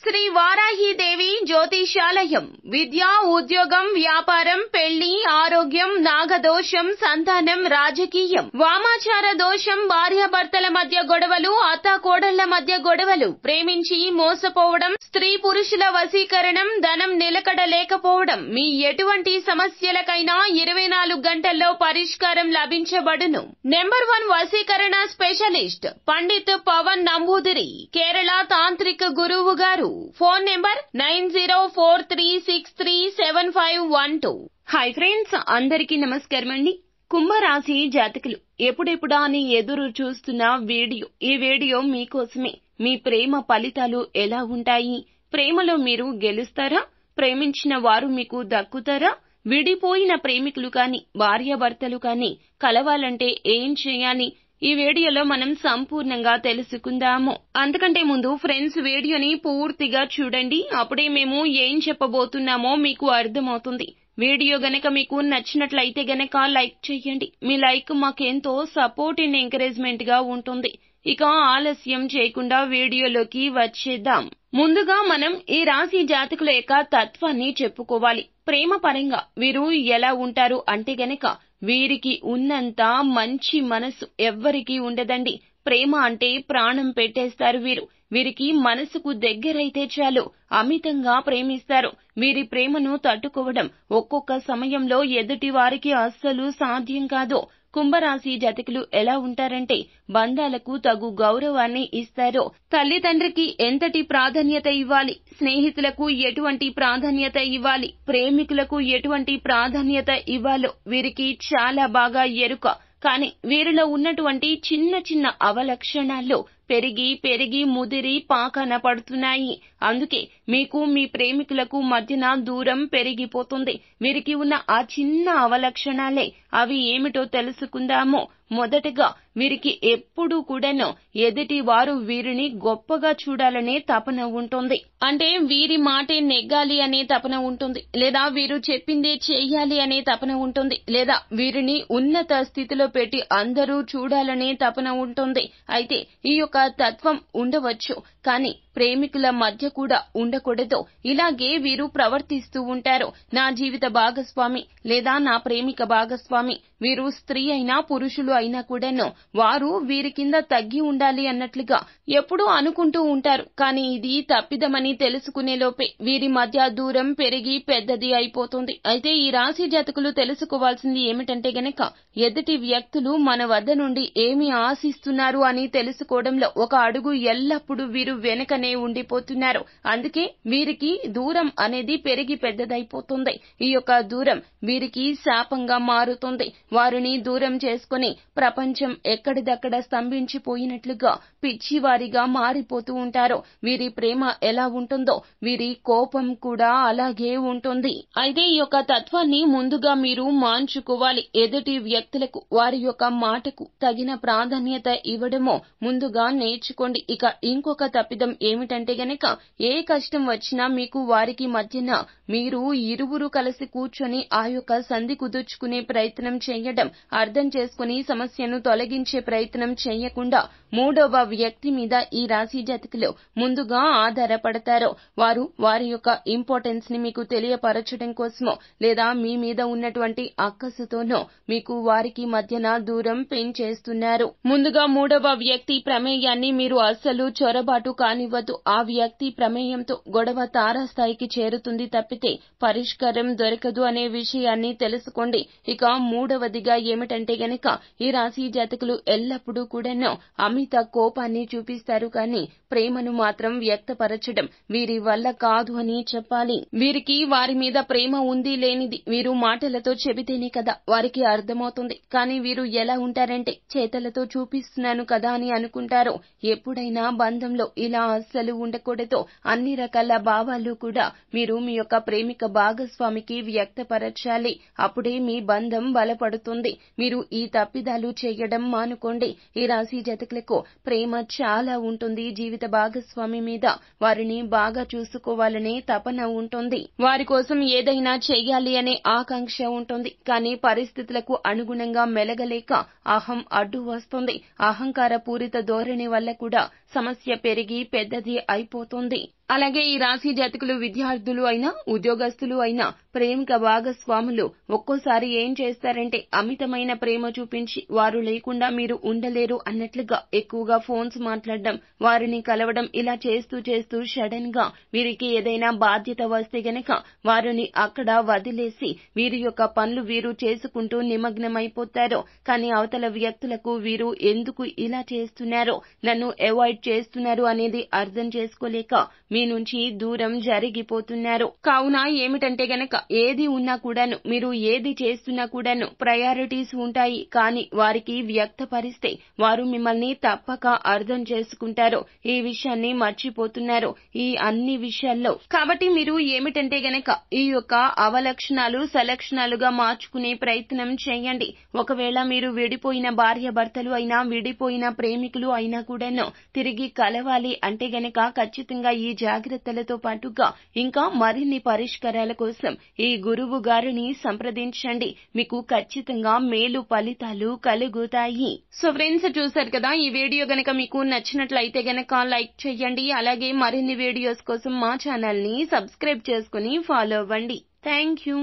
శ్రీ వారాహీదేవి జ్యోతిషాలయం. విద్య, ఉద్యోగం, వ్యాపారం, పెళ్లి, ఆరోగ్యం, నాగదోషం, సంతానం, రాజకీయం, వామాచార దోషం, భార్యాభర్తల మధ్య గొడవలు, అత్తాకోడళ్ల మధ్య గొడవలు, ప్రేమించి మోసపోవడం, స్త్రీ పురుషుల వశీకరణం, ధనం నిలకడ లేకపోవడం, మీ ఎటువంటి సమస్యలకైనా 24 గంటల్లో పరిష్కారం లభించబడును. నెంబర్ 1 వశీకరణ స్పెషలిస్ట్ పండిత్ పవన్ నంబూదిరి, కేరళ తాంత్రిక గురువు గారు. Phone number 9043637512. హాయ్ ఫ్రెండ్స్, అందరికీ నమస్కారం అండి. కుంభరాశి జాతకులు ఎప్పుడెప్పుడా అని ఎదురు చూస్తున్న ఈ వీడియో మీకోసమే. మీ ప్రేమ ఫలితాలు ఎలా ఉంటాయి? ప్రేమలో మీరు గెలుస్తారా? ప్రేమించిన వారు మీకు దక్కుతారా? విడిపోయిన ప్రేమికులు కాని, భార్యాభర్తలు కాని కలవాలంటే ఏం చేయాలి? ఈ వీడియోలో మనం సంపూర్ణంగా తెలుసుకుందాము. అంతకంటే ముందు ఫ్రెండ్స్, వీడియోని పూర్తిగా చూడండి. అప్పుడే మేము ఏం చెప్పబోతున్నామో మీకు అర్థమవుతుంది. వీడియో గనక మీకు నచ్చినట్లయితే గనక లైక్ చేయండి. మీ లైక్ మాకెంతో సపోర్ట్ అండ్ ఎంకరేజ్మెంట్ గా ఉంటుంది. ఇక ఆలస్యం చేయకుండా వీడియోలోకి వచ్చేద్దాం. ముందుగా మనం ఈ రాశి జాతకుల యొక్క తత్వాన్ని చెప్పుకోవాలి. ప్రేమ పరంగా వీరు ఎలా ఉంటారు అంటే గనక, వీరికి ఉన్నంత మంచి మనసు ఎవ్వరికీ ఉండదండి. ప్రేమ అంటే ప్రాణం పెట్టేస్తారు వీరు. వీరికి మనసుకు దగ్గరైతే చాలు, అమితంగా ప్రేమిస్తారు. వీరి ప్రేమను తట్టుకోవడం ఒక్కొక్క సమయంలో ఎదుటి వారికి అస్సలు సాధ్యం కాదు. కుంభరాశి జాతకులు ఎలా ఉంటారంటే, బంధాలకు తగు గౌరవాన్ని ఇస్తారు. తల్లిదండ్రికి ఎంతటి ప్రాధాన్యత ఇవ్వాలి, స్నేహితులకు ఎటువంటి ప్రాధాన్యత ఇవ్వాలి, ప్రేమికులకు ఎటువంటి ప్రాధాన్యత ఇవ్వాలో వీరికి చాలా బాగా ఎరుక. కానీ వీరిలో ఉన్నటువంటి చిన్న చిన్న అవలక్షణాల్లో పెరిగి ముదిరి పాకన పడుతున్నాయి. అందుకే మీకు మీ ప్రేమికులకు మధ్యన దూరం పెరిగిపోతుంది. వీరికి ఉన్న ఆ చిన్న అవలక్షణాలే. అవి ఏమిటో తెలుసుకుందాము. మొదటగా వీరికి ఎప్పుడూ కూడాను ఎదుటి వారు వీరిని గొప్పగా చూడాలనే తపన ఉంటుంది. అంటే వీరి మాటే నెగ్గాలి అనే తపన ఉంటుంది, లేదా వీరు చెప్పిందే చెయ్యాలి అనే తపన ఉంటుంది, లేదా వీరిని ఉన్నత స్థితిలో పెట్టి అందరూ చూడాలనే తపన ఉంటుంది. అయితే ఈ యొక్క తత్వం ఉండవచ్చు, కానీ ప్రేమికుల మధ్య కూడా ఉండకూడదు. ఇలాగే వీరు ప్రవర్తిస్తూ ఉంటారు. నా జీవిత భాగస్వామి లేదా నా ప్రేమిక భాగస్వామి, వీరు స్త్రీ అయినా పురుషులు అయినా కూడాను, వారు వీరి కింద తగ్గి ఉండాలి అన్నట్లుగా ఎప్పుడూ అనుకుంటూ ఉంటారు. కానీ ఇది తప్పిదమని తెలుసుకునే లోపే వీరి మధ్య దూరం పెరిగి పెద్దది అయిపోతుంది. అయితే ఈ రాశి జాతకులు తెలుసుకోవాల్సింది ఏమిటంటే గనక, ఎదుటి వ్యక్తులు మన వద్ద నుండి ఏమి ఆశిస్తున్నారు అని తెలుసుకోవడంలో ఒక అడుగు ఎల్లప్పుడూ వీరు వెనకనే ఉండిపోతున్నారు. అందుకే వీరికి దూరం అనేది పెరిగి పెద్దదైపోతుంది. ఈ యొక్క దూరం వీరికి శాపంగా మారుతుంది. వారిని దూరం చేసుకుని ప్రపంచం ఎక్కడిదక్కడ స్తంభించిపోయినట్లుగా పిచ్చివారిగా మారిపోతూ ఉంటారు. వీరి ప్రేమ ఎలా ఉంటుందో వీరి కోపం కూడా అలాగే ఉంటుంది. అయితే ఈ యొక్క తత్వాన్ని ముందుగా మీరు మార్చుకోవాలి. ఎదుటి వ్యక్తులకు వారి యొక్క మాటకు తగిన ప్రాధాన్యత ఇవ్వడమో ముందుగా నేర్చుకోండి. ఇక ఇంకొక తప్పిదం ఏమిటంటే గనక, ఏ కష్టం వచ్చినా మీకు వారికి మధ్యన మీరు ఇరువురు కలిసి కూర్చొని ఆ యొక్క సంధి కుదుర్చుకునే ప్రయత్నం చేయడం, అర్థం చేసుకుని సమస్యను తొలగించే ప్రయత్నం చేయకుండా మూడవ వ్యక్తి మీద ఈ రాశి జాతకులు ముందుగా ఆధారపడతారు. వారు వారి యొక్క ఇంపార్టెన్స్ ని మీకు తెలియపరచడం కోసమో, లేదా మీ మీద ఉన్నటువంటి అక్కసుతోనో మీకు వారికి మధ్యన దూరం పెంచేస్తున్నారు. ముందుగా మూడవ వ్యక్తి ప్రమేయాన్ని మీరు అస్సలు చొరబాటు కానివ్వద్దు. ఆ వ్యక్తి ప్రమేయంతో గొడవ తారాస్థాయికి చేరుతుంది తప్పితే పరిష్కారం దొరకదు అనే విషయాన్ని తెలుసుకోండి. ఇక మూడవదిగా ఏమిటంటే గనక, ఈ రాశి జాతకులు ఎల్లప్పుడూ కూడాను అమిత కోపాన్ని చూపిస్తారు, కానీ ప్రేమను మాత్రం వ్యక్తపరచడం వీరి వల్ల కాదు అని చెప్పాలి. వీరికి వారి మీద ప్రేమ ఉంది లేనిది వీరు మాటలతో చెబితేనే కదా వారికి అర్థమవుతుంది. కానీ వీరు ఎలా ఉంటారంటే, చేతలతో చూపిస్తున్నాను కదా అని అనుకుంటారు. ఎప్పుడైనా బంధంలో ఇలా అస్సలు ఉండకూడదు. అన్ని రకాల భావాలు కూడా మీరు మీ యొక్క ప్రేమిక భాగస్వామికి వ్యక్తపరచాలి. అప్పుడే మీ బంధం బలపడుతుంది. మీరు ఈ తప్పిదాలు చేయడం మానుకోండి. ఈ రాశి జాతకులకు ప్రేమ చాలా ఉంటుంది. జీవిత భాగస్వామి మీద వారిని బాగా చూసుకోవాలనే తపన ఉంటుంది. వారి కోసం ఏదైనా చెయ్యాలి అనే ఆకాంక్ష ఉంటుంది. కానీ పరిస్థితులకు అనుగుణంగా మెలగలేక అహం అడ్డు వస్తుంది. అహంకార పూరిత ధోరణి వల్ల కూడా సమస్య పెరిగి పెద్దది అయిపోతుంది. అలాగే ఈ రాశి జాతకులు విద్యార్థులు అయినా ఉద్యోగస్తులు అయినా ప్రేమిక భాగస్వాములు ఒక్కోసారి ఏం చేస్తారంటే అమితమైన ప్రేమ చూపించి వారు లేకుండా మీరు ఉండలేరు అన్నట్లుగా ఎక్కువగా ఫోన్స్ మాట్లాడడం, వారిని కలవడం ఇలా చేస్తూ చేస్తూ సడన్ గా వీరికి ఏదైనా బాధ్యత వస్తే గనక వారిని అక్కడ వదిలేసి వీరి యొక్క పనులు వీరు చేసుకుంటూ నిమగ్నమైపోతారు. కానీ అవతల వ్యక్తులకు వీరు ఎందుకు ఇలా చేస్తున్నారో, నన్ను అవాయిడ్ చేస్తున్నారు అనేది అర్థం చేసుకోలేక మీ నుంచి దూరం జరిగిపోతున్నారు. కావున ఏమిటంటే గనక ఏది ఉన్నా కూడాను మీరు ఏది చేస్తున్నా కూడాను ప్రయారిటీస్ ఉంటాయి. కానీ వారికి వ్యక్తపరిస్తే వారు మిమ్మల్ని తప్పక అర్థం చేసుకుంటారు. ఈ విషయాన్ని మర్చిపోతున్నారు ఈ అన్ని విషయాల్లో. కాబట్టి మీరు ఏమిటంటే గనక ఈ యొక్క అవలక్షణాలు సలక్షణాలుగా మార్చుకునే ప్రయత్నం చేయండి. ఒకవేళ మీరు విడిపోయిన భార్య భర్తలు అయినా విడిపోయిన ప్రేమికులు అయినా కూడాను తిరిగి కలవాలి అంటే గనక ఖచ్చితంగా ఈ జాగ్రత్తలతో పాటుగా ఇంకా మరిన్ని పరిష్కారాల కోసం ఈ గురువు గారిని సంప్రదించండి. మీకు ఖచ్చితంగా మేలు ఫలితాలు కలుగుతాయి. సో ఫ్రెండ్స్, చూశారు కదా, ఈ వీడియో గనక మీకు నచ్చినట్లయితే గనక లైక్ చేయండి. అలాగే మరిన్ని వీడియోస్ కోసం మా ఛానల్ ని సబ్స్క్రైబ్ చేసుకుని ఫాలో అవ్వండి. Thank you.